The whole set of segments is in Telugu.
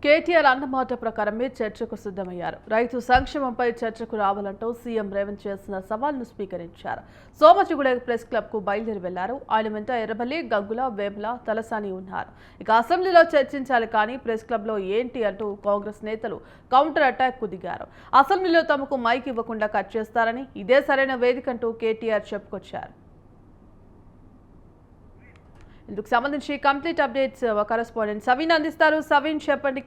కేటీఆర్ అన్నమాట ప్రకారమే చర్చకు సిద్ధమయ్యారు. రైతు సంక్షేమంపై చర్చకు రావాలంటూ సీఎం రేవంత్ చేసిన సవాల్ను స్వీకరించారు. సోమజిగూడ ప్రెస్ క్లబ్ కు బయలుదేరి వెళ్లారు. ఆయన వెంట ఎర్రబల్లి, గంగుల, వేముల, తలసాని ఉన్నారు. ఇక అసెంబ్లీలో చర్చించాలి కానీ ప్రెస్ క్లబ్ లో ఏంటి అంటూ కాంగ్రెస్ నేతలు కౌంటర్ అటాక్ కు దిగారు. అసెంబ్లీలో తమకు మైక్ ఇవ్వకుండా కట్ చేస్తారని, ఇదే సరైన వేదిక అంటూ కేటీఆర్ చెప్పుకొచ్చారు. ఇందుకు సంబంధించి కంప్లీట్ అప్డేట్స్ కరెస్పాండెంట్ సవీన్ అందిస్తారు. సవీన్ చెప్పండి,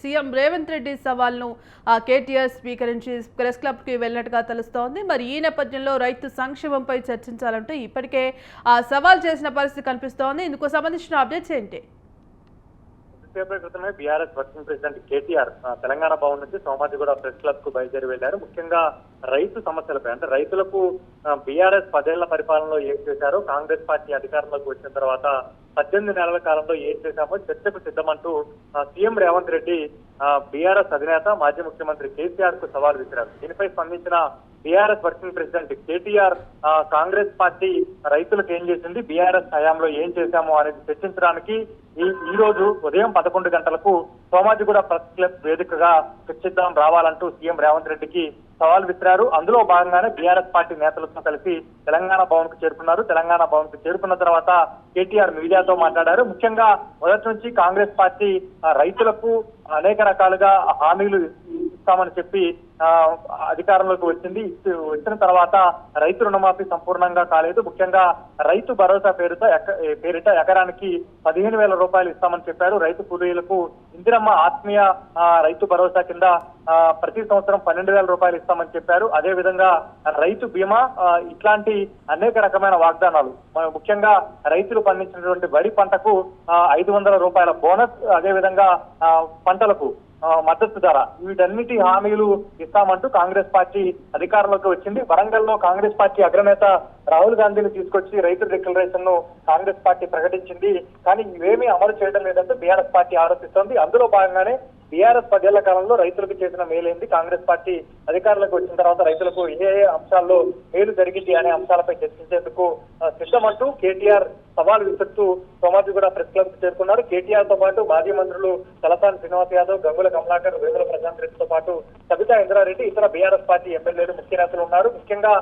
సీఎం రేవంత్ రెడ్డి సవాల్ను కేటీఆర్ స్వీకరించి ప్రెస్ క్లబ్ కి వెళ్ళినట్టుగా తెలుస్తోంది. మరి ఈ నేపథ్యంలో రైతు సంక్షేమంపై చర్చించాలంటూ ఇప్పటికే సవాల్ చేసిన పరిస్థితి కనిపిస్తోంది. ఇందుకు సంబంధించిన అప్డేట్స్ ఏంటి? సేపటి క్రితమే BRS working president KTR Telangana Bhavan నుంచి సోమాజిగూడ ప్రెస్ క్లబ్ కు బయలుదేరి వెళ్లారు. ముఖ్యంగా రైతు సమస్యలపై, అంటే రైతులకు బీఆర్ఎస్ 10 ఏళ్ల పరిపాలనలో ఏం చేశారో, కాంగ్రెస్ పార్టీ అధికారంలోకి వచ్చిన తర్వాత 18 నెలల కాలంలో ఏం చేశామో చర్చకు సిద్ధమంటూ సీఎం రేవంత్ రెడ్డి బీఆర్ఎస్ అధినేత మాజీ ముఖ్యమంత్రి కేసీఆర్ కు సవాల్ విసిరారు. దీనిపై స్పందించిన BRS working president KTR Congress party రైతులకు ఏం చేసింది, బీఆర్ఎస్ హయాంలో ఏం చేశామో అనేది చర్చించడానికి ఈ రోజు ఉదయం 11 గంటలకు సోమాజిగూడ ప్రెస్ క్లబ్ వేదికగా చర్చిద్దాం రావాలంటూ సీఎం రేవంత్ రెడ్డికి సవాల్ విసిరారు. అందులో భాగంగానే బీఆర్ఎస్ పార్టీ నేతలతో కలిసి తెలంగాణ భవన్ కు చేరుకున్నారు. తెలంగాణ భవన్ కు చేరుకున్న తర్వాత కేటీఆర్ మీడియాతో మాట్లాడారు. ముఖ్యంగా మొదటి నుంచి కాంగ్రెస్ పార్టీ రైతులకు అనేక రకాలుగా హామీలు ఇస్తామని చెప్పి అధికారంలోకి వచ్చిన తర్వాత రైతు రుణమాఫీ సంపూర్ణంగా కాలేదు. ముఖ్యంగా రైతు భరోసా పేరిట ఎకరానికి 15,000 రూపాయలు ఇస్తామని చెప్పారు. రైతు కూలీలకు ఇందిరమ్మ ఆత్మీయ రైతు భరోసా కింద ప్రతి సంవత్సరం 12,000 రూపాయలు ఇస్తామని చెప్పారు. అదే విధంగా రైతు బీమా, ఇట్లాంటి అనేక రకమైన వాగ్దానాలు, ముఖ్యంగా రైతులు పండించినటువంటి వరి పంటకు 500 రూపాయల బోనస్, అదే విధంగా పంటలకు మద్దతు ధర, వీటన్నిటి హామీలు ఇస్తామంటూ కాంగ్రెస్ పార్టీ అధికారంలోకి వచ్చింది. వరంగల్లో కాంగ్రెస్ పార్టీ అగ్రనేత రాహుల్ గాంధీని తీసుకొచ్చి రైతు డిక్లరేషన్ ను కాంగ్రెస్ పార్టీ ప్రకటించింది. కానీ ఇవేమీ అమలు చేయడం లేదంటూ బీఆర్ఎస్ పార్టీ ఆరోపిస్తోంది. అందులో భాగంగానే బీఆర్ఎస్ 10 ఏళ్ల కాలంలో రైతులకు చేసిన మేలేంది, కాంగ్రెస్ పార్టీ అధికారంలోకి వచ్చిన తర్వాత రైతులకు ఏ అంశాల్లో మేలు జరిగింది అనే అంశాలపై చర్చించేందుకు సిద్ధమంటూ కేటీఆర్ సవాల్ విసురుతూ సోమాజిగూడ ప్రెస్ క్లబ్ కు చేరుకున్నారు. కేటీఆర్ తో పాటు మాజీ మంత్రులు తలసాని శ్రీనివాస్ యాదవ్, గంగుల కమలాకర్, వేముల ప్రశాంత్ రెడ్డితో పాటు సబితా ఇంద్రారెడ్డి, ఇతర బీఆర్ఎస్ పార్టీ ఎమ్మెల్యేలు, ముఖ్య నేతలు ఉన్నారు. ముఖ్యంగా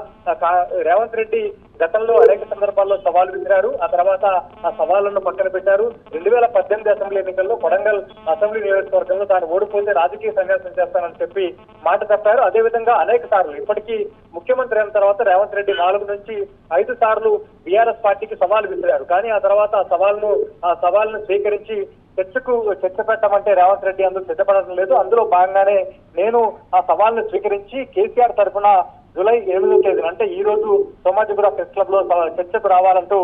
రేవంత్ రెడ్డి గతంలో అనేక సందర్భాల్లో సవాల్ విసిరారు. ఆ తర్వాత ఆ సవాళ్లను పక్కన పెట్టారు. 2018 అసెంబ్లీ ఎన్నికల్లో కొడంగల్ అసెంబ్లీ నియోజకవర్గంలో తాను ఓడిపోతే రాజకీయ సన్యాసం చేస్తానని చెప్పి మాట తప్పారు. అదేవిధంగా అనేక సార్లు, ఇప్పటికీ ముఖ్యమంత్రి అయిన తర్వాత రేవంత్ రెడ్డి 4 నుంచి 5 సార్లు బీఆర్ఎస్ పార్టీకి సవాల్ విసిరారు. కానీ ఆ తర్వాత ఆ సవాల్ను స్వీకరించి చర్చ పెట్టమంటే రేవంత్ రెడ్డి అందుకు సిద్ధపడడం లేదు. అందులో భాగంగానే నేను ఆ సవాల్ను స్వీకరించి కేసీఆర్ తరఫున జూలై 7వ తేదీన, అంటే ఈ రోజు సోమాజిగూడ ప్రెస్ క్లబ్ లో చర్చకు రావాలంటూ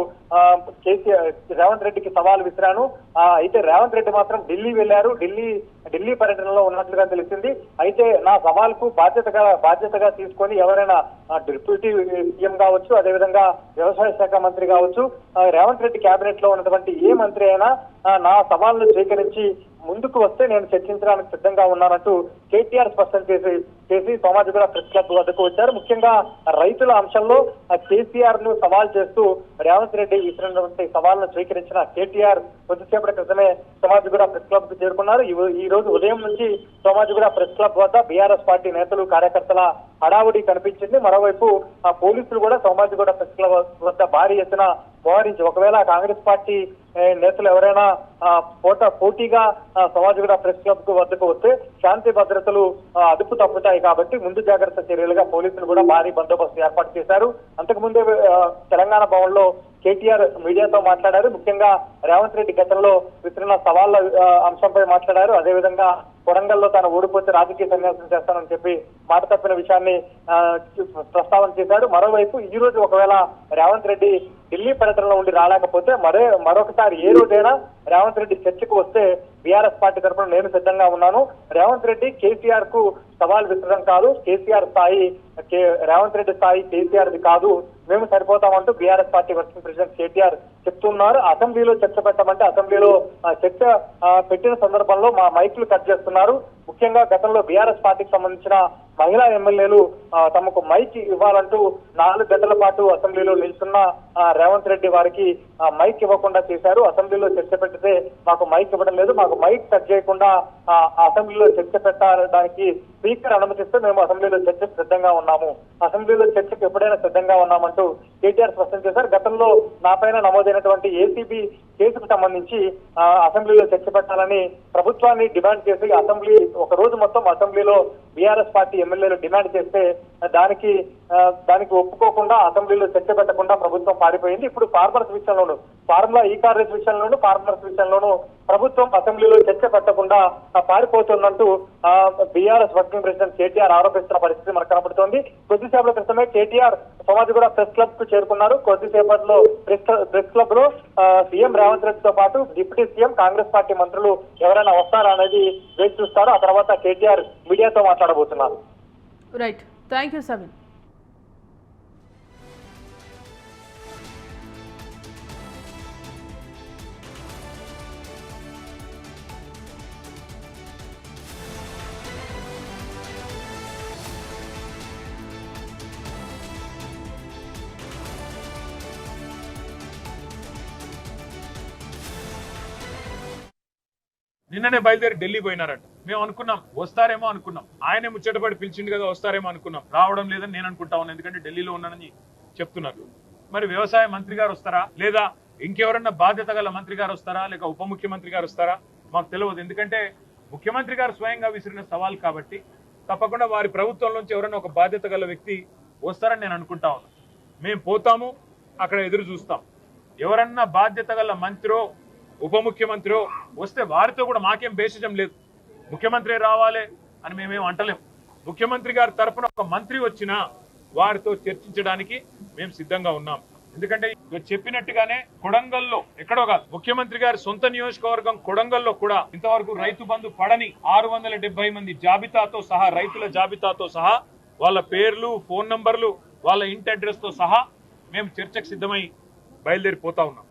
రేవంత్ రెడ్డికి సవాల్ విసిరాను. అయితే రేవంత్ రెడ్డి మాత్రం ఢిల్లీ వెళ్లారు. ఢిల్లీ పర్యటనలో ఉన్నట్లుగా తెలిసింది. అయితే నా సవాల్కు బాధ్యతగా తీసుకొని ఎవరైనా డిప్యూటీ సీఎం కావచ్చు, అదేవిధంగా వ్యవసాయ శాఖ మంత్రి కావచ్చు, రేవంత్ రెడ్డి కేబినెట్ లో ఉన్నటువంటి ఏ మంత్రి అయినా నా సవాల్ను స్వీకరించి ముందుకు వస్తే నేను చర్చించడానికి సిద్ధంగా ఉన్నానంటూ కేటీఆర్ స్పష్టం చేసి సోమాజిగూడ ప్రెస్ క్లబ్ వద్దకు వచ్చారు. ముఖ్యంగా రైతుల అంశంలో కేసీఆర్ ను సవాల్ చేస్తూ రేవంత్ రెడ్డి ఇచ్చినటువంటి సవాల్ను స్వీకరించిన కేటీఆర్ కొద్దిసేపటి క్రితమే సోమాజిగూడ ప్రెస్ క్లబ్ కు చేరుకున్నారు. ఈ రోజు ఉదయం నుంచి సోమాజిగూడ ప్రెస్ క్లబ్ వద్ద బీఆర్ఎస్ పార్టీ నేతలు, కార్యకర్తల హడావుడి కనిపించింది. మరోవైపు పోలీసులు కూడా సోమాజిగూడ ప్రెస్ క్లబ్ వద్ద భారీ ఎత్తున మోహరించి, ఒకవేళ కాంగ్రెస్ పార్టీ నేతలు ఎవరైనా పోటీగా సోమాజిగూడ ప్రెస్ క్లబ్ కు వద్దకు వస్తే శాంతి భద్రతలు అదుపు తప్పుతాయి కాబట్టి ముందు జాగ్రత్త చర్యలుగా పోలీసులు కూడా భారీ బందోబస్తు ఏర్పాటు చేశారు. అంతకుముందే తెలంగాణ భవన్ లో కేటీఆర్ మీడియాతో మాట్లాడారు. ముఖ్యంగా రేవంత్ రెడ్డి గతంలో విసిరిన సవాళ్ల అంశంపై మాట్లాడారు. అదేవిధంగా కొడంగల్లో తాను ఓడిపోతే రాజకీయ సన్యాసం చేస్తానని చెప్పి మాట తప్పిన విషయాన్ని ప్రస్తావన చేశాడు. మరోవైపు ఈ రోజు ఒకవేళ రేవంత్ రెడ్డి ఢిల్లీ పర్యటనలో ఉండి రాలేకపోతే మరొకసారి ఏ రోజైనా రేవంత్ రెడ్డి చర్చకు వస్తే బీఆర్ఎస్ పార్టీ తరఫున నేను సిద్ధంగా ఉన్నాను. రేవంత్ రెడ్డి కేసీఆర్ కు సవాల్ విసరడం కాదు, కేసీఆర్ స్థాయి రేవంత్ రెడ్డి స్థాయి కేసీఆర్ ది కాదు, మేము సరిపోతామంటూ BRS party working president KTR చెప్తున్నారు. అసెంబ్లీలో చర్చ పెట్టమంటే అసెంబ్లీలో చర్చ పెట్టిన సందర్భంలో మా మైకులు కట్ చేస్తున్నారు. ముఖ్యంగా గతంలో బీఆర్ఎస్ పార్టీకి సంబంధించిన మహిళా ఎమ్మెల్యేలు తమకు మైక్ ఇవ్వాలంటూ 4 గంటల పాటు అసెంబ్లీలో నిల్చున్న రేవంత్ రెడ్డి వారికి మైక్ ఇవ్వకుండా చేశారు. అసెంబ్లీలో చర్చ పెట్టితే మాకు మైక్ ఇవ్వడం లేదు, మాకు మైక్ కట్ చేయకుండా అసెంబ్లీలో చర్చ పెట్టడానికి స్పీకర్ అనుమతిస్తే మేము అసెంబ్లీలో చర్చకు సిద్ధంగా ఉన్నాము, అసెంబ్లీలో చర్చకు ఎప్పుడైనా సిద్ధంగా ఉన్నామంటూ కేటీఆర్ స్పష్టం చేశారు. గతంలో నాపైన నమోదైనటువంటి ఏసీబీ కేసుకు సంబంధించి అసెంబ్లీలో చర్చ పెట్టాలని ప్రభుత్వాన్ని డిమాండ్ చేసి అసెంబ్లీ ఒక రోజు మొత్తం అసెంబ్లీలో బీఆర్ఎస్ పార్టీ ఎమ్మెల్యేలు డిమాండ్ చేస్తే దానికి ఒప్పుకోకుండా అసెంబ్లీలో చర్చ పెట్టకుండా ప్రభుత్వం పారిపోయింది. ఇప్పుడు ఫార్మర్స్ విషయంలోనూ, ఫార్ములా ఈ కార్ విషయంలోనూ, ఫార్మర్స్ విషయంలోనూ ప్రభుత్వం అసెంబ్లీలో చర్చ పెట్టకుండా పారిపోతుందంటూ బీఆర్ఎస్ వర్కింగ్ ప్రెసిడెంట్ కేటీఆర్ ఆరోపిస్తున్న పరిస్థితి మనకు కనబడుతోంది. కొద్దిసేపటి క్రితమే కేటీఆర్ సోమాజిగూడ ప్రెస్ క్లబ్ కు చేరుకున్నారు. కొద్దిసేపట్లో ప్రెస్ క్లబ్ లో సీఎం రేవంత్ రెడ్డితో పాటు డిప్యూటీ సీఎం, కాంగ్రెస్ పార్టీ మంత్రులు ఎవరైనా వస్తారా అనేది వేచి చూస్తారు. ఆ తర్వాత కేటీఆర్ మీడియాతో మాట్లాడబోతున్నారు. Right, thank you Sameen. నిన్ననే బయలుదేరి ఢిల్లీ పోయినారట. మేము అనుకున్నాం వస్తారేమో అనుకున్నాం, ఆయనే ముచ్చటపడి పిలిచిండు కదా వస్తారేమో అనుకున్నాం. రావడం లేదని నేను అనుకుంటా ఉన్నాను, ఎందుకంటే ఢిల్లీలో ఉన్నానని చెప్తున్నారు. మరి వ్యవసాయ మంత్రి గారు వస్తారా, లేదా ఇంకెవరన్నా బాధ్యత గల మంత్రి గారు వస్తారా, లేక ఉప ముఖ్యమంత్రి గారు వస్తారా మాకు తెలియదు. ఎందుకంటే ముఖ్యమంత్రి గారు స్వయంగా విసిరిన సవాల్ కాబట్టి తప్పకుండా వారి ప్రభుత్వంలోంచి ఎవరైనా ఒక బాధ్యత గల వ్యక్తి వస్తారని నేను అనుకుంటా ఉన్నాను. మేము పోతాము, అక్కడ ఎదురు చూస్తాం. ఎవరన్నా బాధ్యత గల మంత్రో ఉప ముఖ్యమంత్రి వస్తే వారితో కూడా మాకేం భేషజం లేదు. ముఖ్యమంత్రి రావాలి అని మేమేం అంటలేము. ముఖ్యమంత్రి గారి తరఫున ఒక మంత్రి వచ్చినా వారితో చర్చించడానికి మేము సిద్ధంగా ఉన్నాం. ఎందుకంటే చెప్పినట్టుగానే కొడంగల్లో ఎక్కడో కాదు, ముఖ్యమంత్రి గారి సొంత నియోజకవర్గం కొడంగల్లో కూడా ఇంతవరకు రైతు బంధు పడని 670 మంది జాబితాతో సహా, రైతుల జాబితాతో సహా, వాళ్ళ పేర్లు, ఫోన్ నంబర్లు, వాళ్ళ ఇంటి అడ్రస్ తో సహా మేము చర్చకు సిద్ధమై బయలుదేరిపోతా ఉన్నాం.